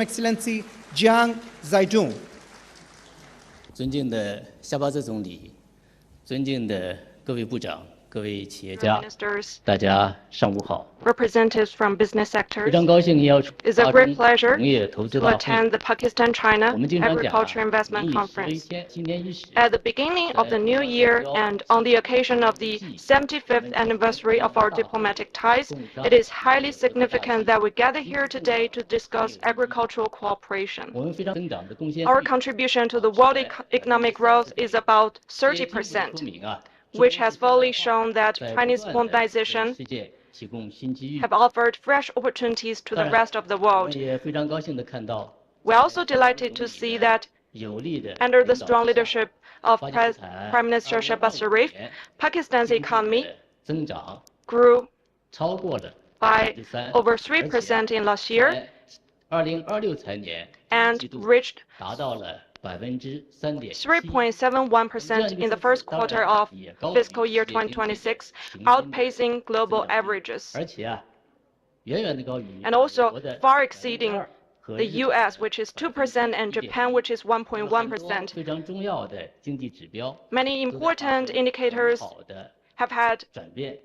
Excellency Jiang Zaidong. 尊敬的夏巴兹总理，尊敬的各位部长、各位企业家，大家上午好。 Representatives from business sectors. 非常高兴邀请 It's a great 大 pleasure 中农业投资 to 大会。 attend the Pakistan-China 我们经常讲 Agriculture 民 Investment 以食为 Conference. 天，新年伊始。 At the beginning of the new year and on the occasion of the 75th anniversary of our diplomatic ties, it is highly significant that we gather here today to discuss agricultural cooperation. 我们非常增长的贡献 Our contribution to the world economic growth is about 30%, which has fully shown that Chinese modernization 世界提供新机遇。 have offered fresh opportunities to the rest of the 我 world. 们也非常高兴地看到 We're also delighted to see that 有力的 under the 领导 strong 之下 leadership of 巴基斯坦 Prime Minister Shehbaz Sharif, 年 Pakistan's 经济 economy 的增长 grew 超过了 by 3%， over 而且 3% in last year 在2026财年 and 季度 reached 达到了 3.7%。 3.71% in the first quarter of fiscal year 2026, outpacing global averages 而且远远的高于 and also 美国的 far exceeding 和 the 日本 US, which is 2%, and Japan, which is 1.1%. 非常重要的经济指标 Many important indicators 好的 have had 转变。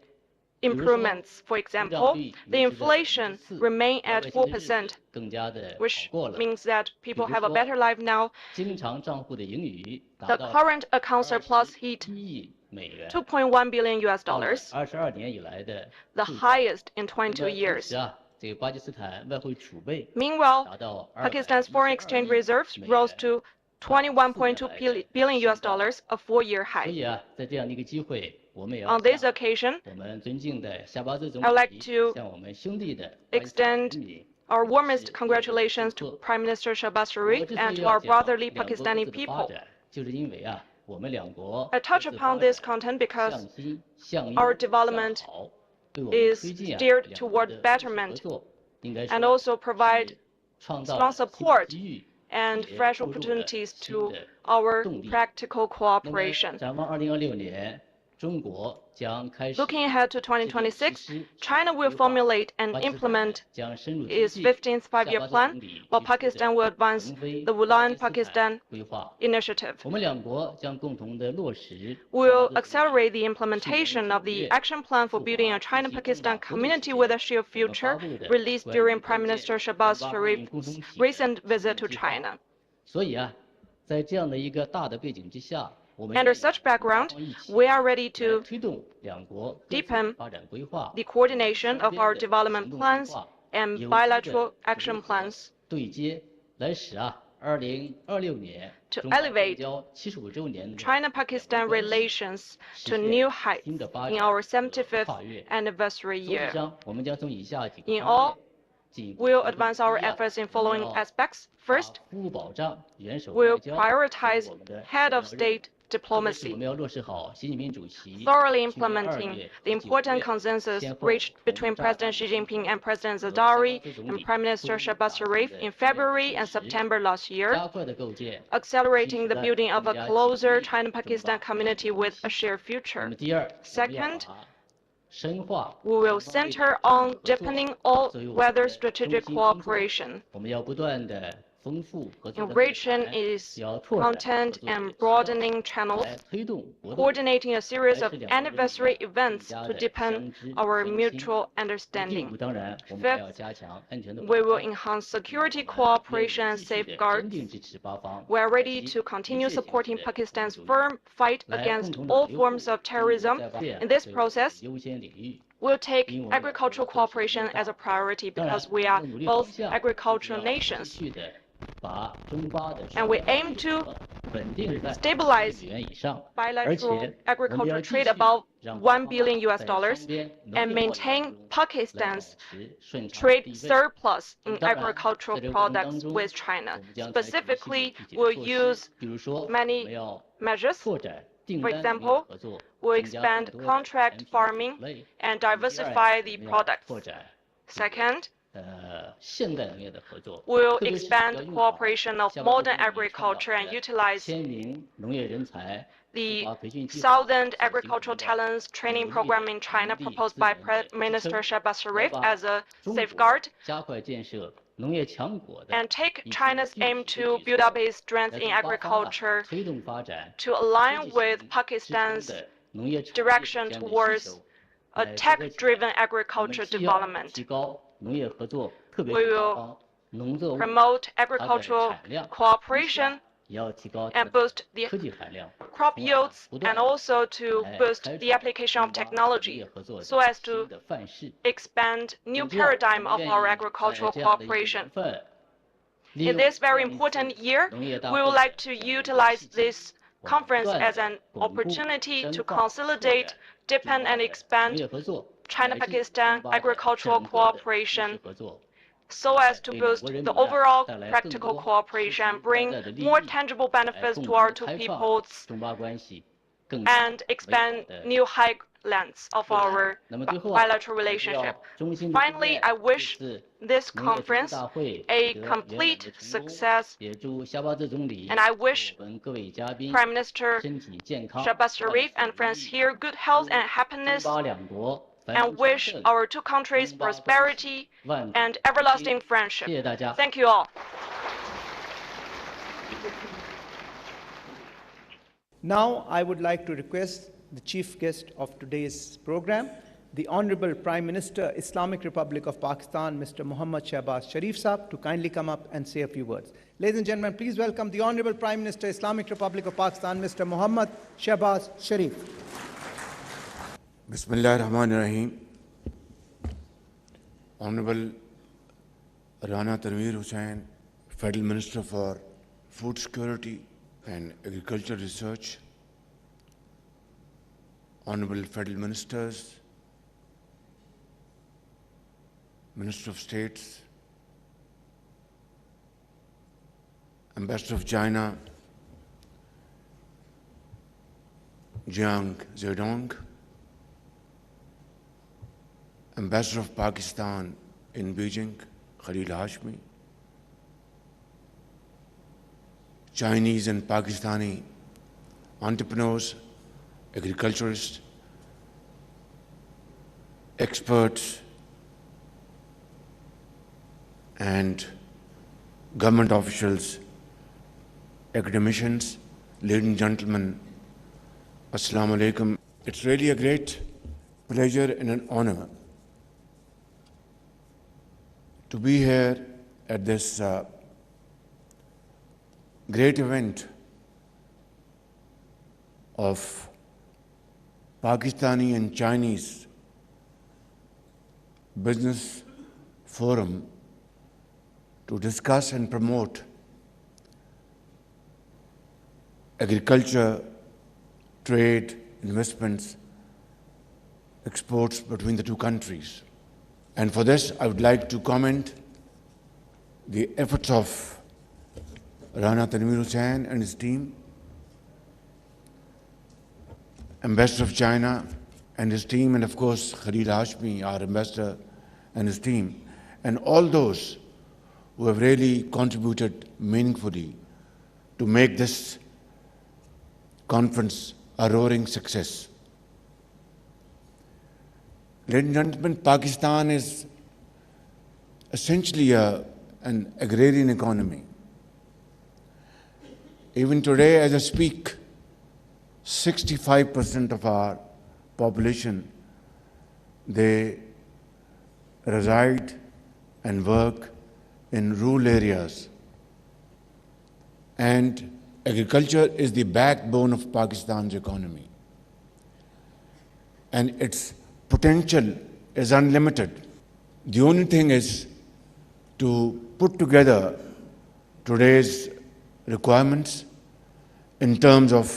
improvements. For example, the inflation remained at 4%, 更加的 which 好过了。 means that people have a better life now. 经常账户的盈余 The 达到 current account surplus hit 1亿美元， 2.1 billion US 到了 dollars, 22年以来的 the 最高。 highest in 22那么同 years. 时这个巴基斯坦外汇储备 Meanwhile, 达到 Pakistan's foreign exchange 212 reserves 美 rose 元。 to 21.2 billion US dollars, a 4-year 所 high. 以在这样的一个机会，我们也要 On this 向 occasion, 我们尊敬的夏巴兹总 I'd like 理， to 向我们兄弟的巴基斯坦 extend 人民 our warmest congratulations to Prime Minister Shehbaz 我 Sharif 之所 and 以 to 要 our 讲 brotherly 两国各 Pakistani 自的发 people. 展，就是因为我们两国 I touch 各自 upon 发 this 展 content because 向西向 our 优 development 向好，对我们 is 推进 steered 两国 toward 的合 betterment 作应该 and 说 also provide 是创造 strong 新的 support 机遇， and 也 fresh 注入了 opportunities 新 to 的 our 动力。 practical 那么 cooperation. 展望2026年，中国将开始 Looking ahead to 2026, China will formulate and 巴基斯坦 implement 将深入 its 15th five-year 夏巴兹 plan, 总理 while 提出的 Pakistan will advance 腾飞 the Wulan Pakistan 规划。 initiative. 我们两国将共同的落实 We'll accelerate the implementation of the action plan for building a China-Pakistan community with a shared future, released during Prime Minister Shehbaz Sharif's recent visit to China. 所以在这样的一个大的背景之下，我们 Under such background, we are ready 来 to 推动两国各自 deepen 发展规划 the coordination of our 双边的 development 行动计 plans 划 and 有机的 bilateral 组 action 合 plans 对接，来使2026年 to 中巴建 elevate 交75周年的 China-Pakistan relations to new heights in our 75th anniversary 总体 year. 上，我们将从以下几个 In 方 all, 面进一步 we'll 推动。 advance our 第一 efforts in 我们 following 要 aspects. 把 First, 服务保障、元首 we'll 外交 prioritize 作为我们的 head 首 of 要任务 state 特别是我 diplomacy, 们要落实好习近平主席 thoroughly 去年2 implementing 月 the 和9 important 月 consensus 先后 reached 同 between 炸 President Xi Jinping and President Zardari and Prime Minister Shehbaz Sharif in February and September last year, 加快的构建 accelerating the building of a 更加 closer 紧密 China-Pakistan 中巴 community with a shared 那 future. 么第二，我们要 Second, 把深化 we will 全方位的 center on 合作 deepening 作为我们 all-weather 的 strategic 中心工作 cooperation, 我们要不断的丰富合作的内 enriching 涵， its 要拓展 content 合作的 and 渠道 broadening channels, 来推动活动 coordinating a series of 来使两国人民 anniversary 更 events 加 to 的 deepen 相知 our 相亲。 mutual 第一步， understanding. 当然我们还要 Fifth, 加强安全的保 we will 障。 enhance 那 security 我们愿 cooperation 意 and 继续地坚 safeguards. 定支持巴方 We are 打 ready 击 to 一 continue 切形式 supporting 的恐怖 Pakistan's 主义， firm fight 来 against 共同地 all 维护 forms of 中国 terrorism. 在巴 In this 为 process, 优先领域。 we'll take 因为我们两国 agricultural 都是 cooperation 一个 as a priority 当然 because we 我 are 们的努力方 both 向就是 agricultural 要继 nations. 续地把中巴的 And we aim to 稳定在 stabilize 美元以上， bilateral 而且我们要 agricultural 继 trade 续 above 让 1 billion US 在 dollars 双边农 and 业贸易当 maintain 中来保 Pakistan's 持顺畅的 trade 地位。 surplus in 当然， agricultural 在这个过程当 products 中， with China. 我们将采取一系列 Specifically, 具体的 we'll 措 use 施，比如说我 many 们要 measures. 拓展订 For 单领域的 example, 合作， we'll 增加 expand 更多的产 contract 品 farming 种类。 and 第二 diversify 我 the 们要 products. 拓展 Second, 现代农业的合作， we'll 特别是要 expand 用好 cooperation of 夏巴兹 modern 总理倡导 agriculture and 的 utilize 千名农业人才 the 华培训计划 Southern 进行 Agricultural 一个 Talents Training 有力 Program 的 in China 人力 proposed 资 by 源的 Prime 支撑 Minister Shehbaz 来 Sharif 把 as a 中国 safeguard 加快建设 and take China's aim to build up its strength in agriculture to align with Pakistan's direction towards a tech-driven agriculture development. We will promote agricultural cooperation and boost the crop yields, and also to boost the application of technology so as to expand new paradigm of our agricultural cooperation. In this very important year, we would like to utilize this conference as an opportunity to consolidate, deepen, and expand China-Pakistan agricultural cooperation so as to boost the overall practical cooperation and bring more tangible benefits to our two peoples and expand new highlands of our bilateral relationship. Finally, I wish this conference a complete success, and I wish Prime Minister Shehbaz Sharif and friends here good health and happiness, and wish our two countries prosperity and everlasting friendship. Thank you all. Now I would like to request the chief guest of today's program, the Honorable Prime Minister, Islamic Republic of Pakistan, Mr. Muhammad Shehbaz Sharif Saab, to kindly come up and say a few words. Ladies and gentlemen, please welcome the Honorable Prime Minister, Islamic Republic of Pakistan, Mr. Muhammad Shehbaz Sharif. Bismillah ar-Rahman ar-Rahim. Honorable Rana Tanveer Hussain, Federal Minister for Food Security and Agriculture Research, Honorable Federal Ministers, Minister of States, Ambassador of China, Jiang Zedong, Ambassador of Pakistan in Beijing, Khalil Hashmi, Chinese and Pakistani entrepreneurs, agriculturists, experts, and government officials, academicians, ladies and gentlemen, Assalamu alaikum. It's really a great pleasure and an honor to be here at this great event of Pakistani and Chinese business forum to discuss and promote agriculture, trade, investments, exports between the two countries. And for this, I would like to comment the efforts of Rana Tanveer Hussain and his team, Ambassador of China and his team, and of course Khalil Hashmi, our ambassador, and his team, and all those who have really contributed meaningfully to make this conference a roaring success. Ladies and gentlemen, Pakistan is essentially an agrarian economy. Even today, as I speak, 65% of our population, they reside and work in rural areas. And agriculture is the backbone of Pakistan's economy. And its potential is unlimited. The only thing is to put together today's requirements in terms of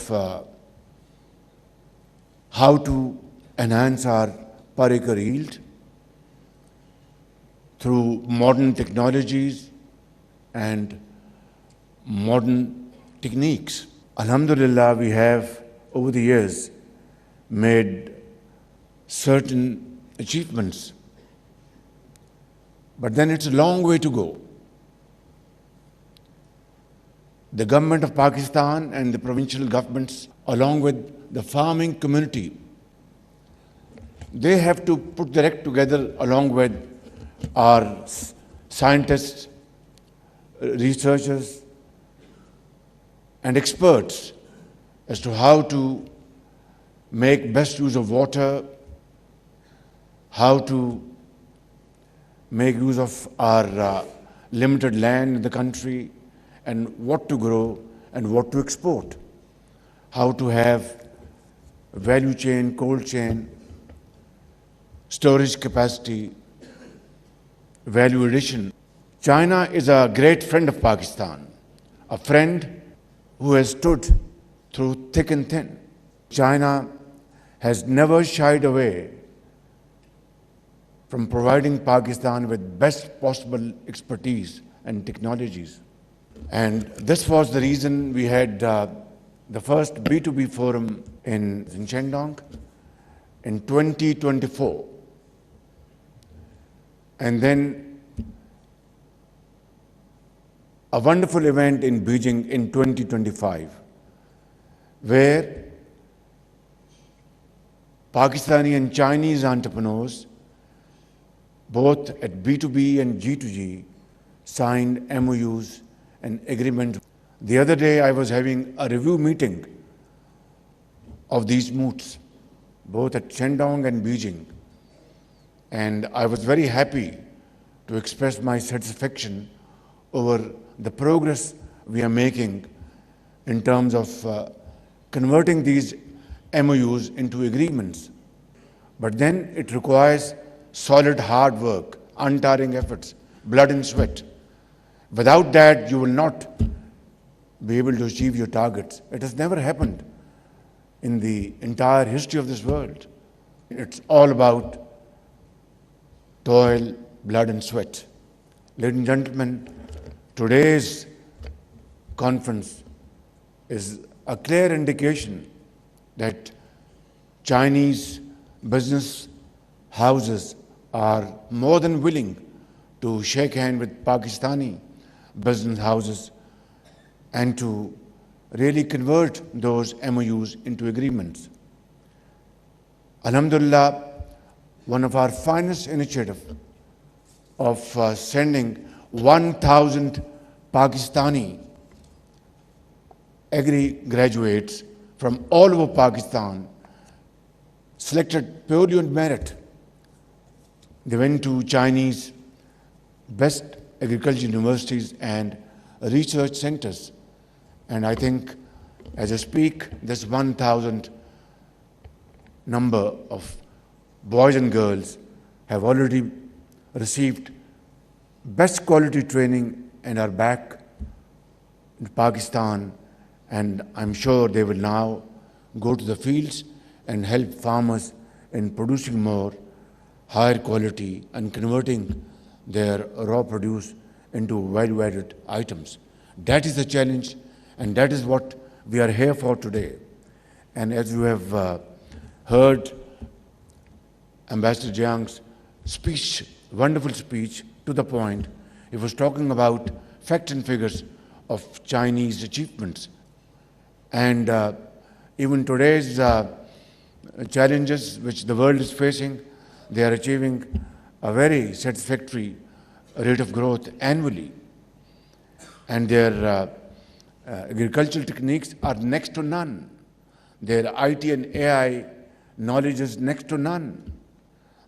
how to enhance our per acre yield through modern technologies and modern techniques. Alhamdulillah, we have over the years made certain achievements, but then it's a long way to go. The government of Pakistan and the provincial governments, along with the farming community, they have to put their act together along with our scientists, researchers, and experts as to how to make best use of water, how to make use of our limited land in the country, and what to grow and what to export, how to have value chain, cold chain, storage capacity, value addition. China is a great friend of Pakistan, a friend who has stood through thick and thin. China has never shied away from providing Pakistan with best possible expertise and technologies. And this was the reason we had the first B2B forum in Shandong in 2024. And then a wonderful event in Beijing in 2025, where Pakistani and Chinese entrepreneurs, both at B2B and G2G, signed MOUs and agreements. The other day I was having a review meeting of these moots, both at Shandong and Beijing. And I was very happy to express my satisfaction over the progress we are making in terms of converting these MOUs into agreements. But then it requires solid hard work, untiring efforts, blood and sweat. Without that, you will not be able to achieve your targets. It has never happened in the entire history of this world. It's all about toil, blood and sweat. Ladies and gentlemen, today's conference is a clear indication that Chinese business houses are more than willing to shake hands with Pakistani business houses and to really convert those MOUs into agreements. Alhamdulillah, one of our finest initiatives of sending 1,000 Pakistani Agri graduates from all over Pakistan, selected purely on merit. They went to Chinese best agriculture universities and research centers. And I think, as I speak, this 1,000 number of boys and girls have already received best quality training and are back in Pakistan. And I'm sure they will now go to the fields and help farmers in producing more, higher quality, and converting their raw produce into value-added items. That is the challenge, and that is what we are here for today. And as you have heard Ambassador Jiang's speech, wonderful speech, to the point, he was talking about facts and figures of Chinese achievements. And even today's challenges which the world is facing, they are achieving a very satisfactory rate of growth annually. And their agricultural techniques are next to none. Their IT and AI knowledge is next to none.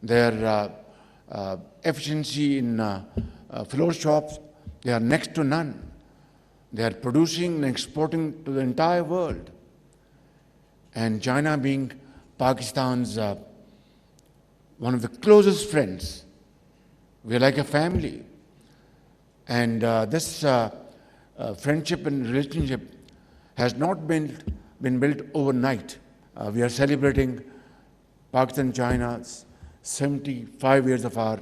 Their efficiency in floor shops, they are next to none. They are producing and exporting to the entire world. And China being Pakistan's one of the closest friends, we are like a family. And this friendship and relationship has not been built overnight. We are celebrating Pakistan-China's 75 years of our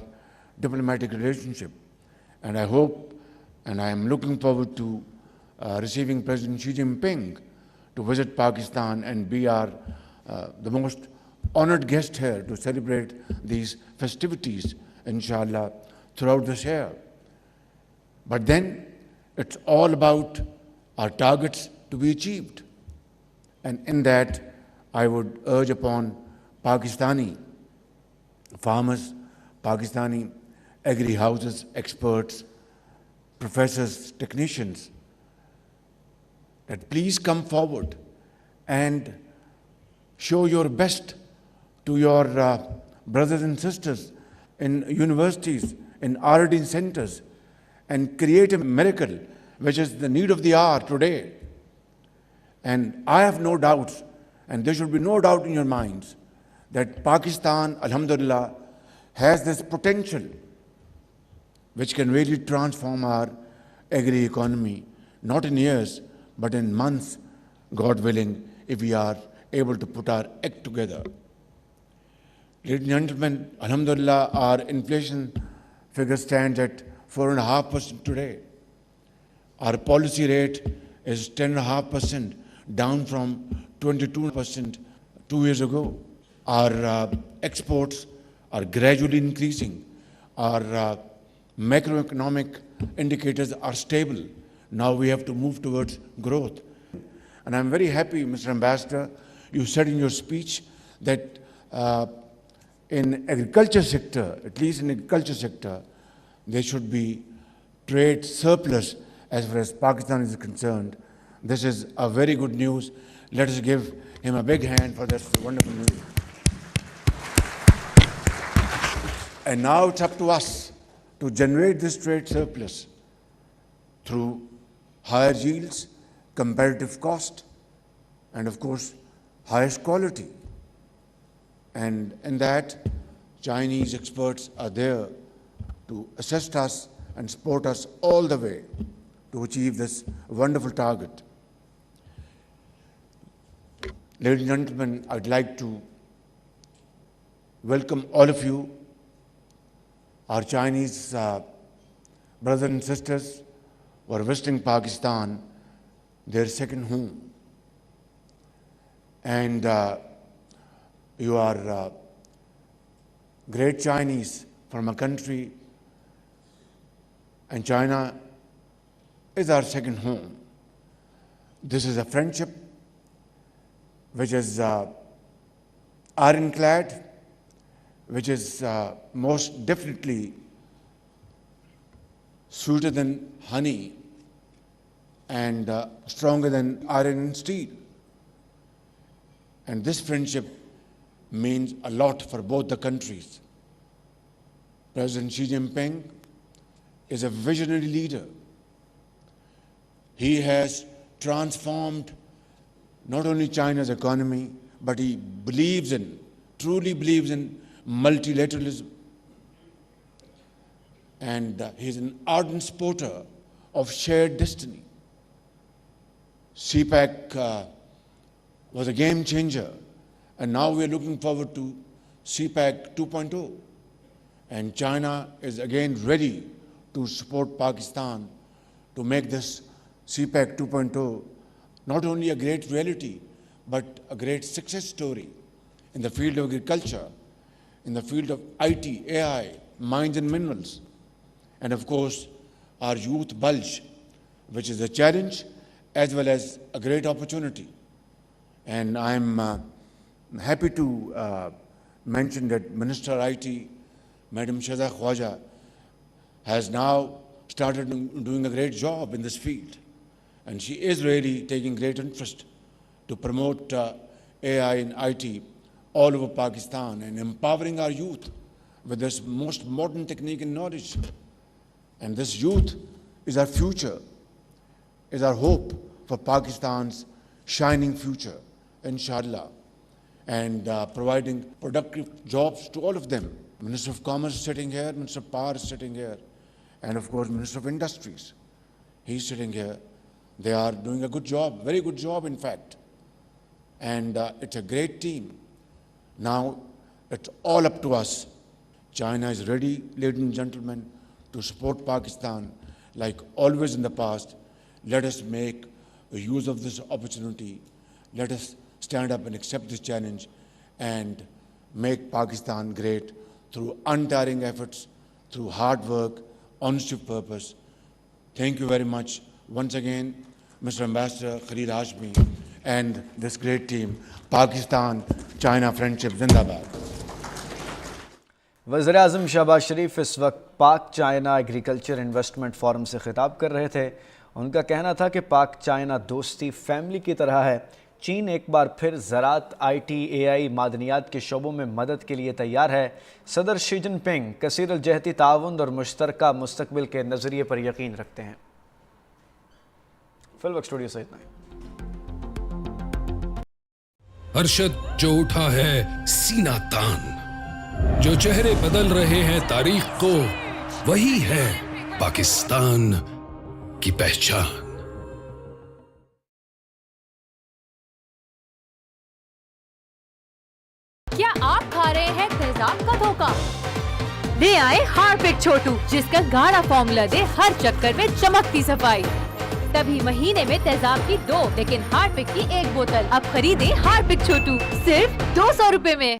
diplomatic relationship. And I hope, and I am looking forward to receiving President Xi Jinping to visit Pakistan and be our the most honored guest here to celebrate these festivities, inshallah, throughout this year. But then it's all about our targets to be achieved. And in that, I would urge upon Pakistani farmers, Pakistani agri houses, experts, professors, technicians, that please come forward and show your best to your brothers and sisters in universities, in R&D centers, and create a miracle, which is the need of the hour today. And I have no doubts, and there should be no doubt in your minds, that Pakistan, alhamdulillah, has this potential which can really transform our agri economy, not in years, but in months, God willing, if we are able to put our act together. Ladies and gentlemen, alhamdulillah, our inflation figure stands at 4.5% today. Our policy rate is 10.5%, down from 22% 2 years ago. Our exports are gradually increasing. Our macroeconomic indicators are stable. Now we have to move towards growth. And I'm very happy, Mr. Ambassador, you said in your speech that in agriculture sector, at least in agriculture sector, there should be trade surplus as far as Pakistan is concerned. This is a very good news. Let us give him a big hand for this wonderful news. And now it's up to us to generate this trade surplus through higher yields, competitive cost, and of course, highest quality. And in that, Chinese experts are there to assist us and support us all the way to achieve this wonderful target. Ladies and gentlemen, I'd like to welcome all of you, our Chinese brothers and sisters who are visiting Pakistan, their second home. And you are great Chinese from a country, and China is our second home. This is a friendship which is ironclad, which is most definitely sweeter than honey and stronger than iron and steel. And this friendship means a lot for both the countries. President Xi Jinping is a visionary leader. He has transformed not only China's economy, but he truly believes in multilateralism. And he's an ardent supporter of shared destiny. CPEC was a game changer, and now we're looking forward to CPEC 2.0. And China is again ready to support Pakistan to make this CPEC 2.0 not only a great reality, but a great success story in the field of agriculture, in the field of IT, AI, mines and minerals, and of course, our youth bulge, which is a challenge as well as a great opportunity. And I'm happy to mention that Minister IT, Madam Shahzad Khwaja, has now started doing a great job in this field. And she is really taking great interest to promote AI and IT all over Pakistan and empowering our youth with this most modern technique and knowledge. And this youth is our future, is our hope for Pakistan's shining future, inshallah, and providing productive jobs to all of them. Minister of Commerce is sitting here, Minister of Power is sitting here, and of course, Minister of Industries, he's sitting here. They are doing a good job, very good job, in fact. And it's a great team. Now, it's all up to us. China is ready, ladies and gentlemen, to support Pakistan like always in the past. Let us make use of this opportunity. Let us stand up and accept this challenge and make Pakistan great through untiring efforts, through hard work, honesty of purpose. Thank you very much. Once again, Mr. Ambassador Khalil Hashmi and this great team, Pakistan-China Friendship Zindabad. वज़ीर-ए-आज़म शहबाज शरीफ इस वक्त पाक China agriculture investment forum से खिताब कर रहे थे। उनका कहना था कि पाक चाइना दोस्ती फैमिली की तरह है। चीन एक बार फिर ज़राअत, IT, AI, मादनियात के शोबों में मदद के लिए तैयार है। सदर शी जिनपिंग कसीरल जहती ताउन और मुश्तरका मुस्तकबिल के नज़रिए पर यकीन रखते हैं। फिल वक्त स्टूडियो से इतना ही। अरशद जो उठा है सीना तान, जो चेहरे बदल रहे हैं तारीख को, वही है पाकिस्तान की पहचान। क्या आप खा रहे हैं तेजाब का धोखा? ले आए हार्पिक छोटू, जिसका गाढ़ा फॉर्मूला दे हर चक्कर में चमकती सफाई। तभी महीने में तेजाब की 2 लेकिन हार्पिक की 1 बोतल। अब खरीदें हार्पिक छोटू सिर्फ 200 रुपए में।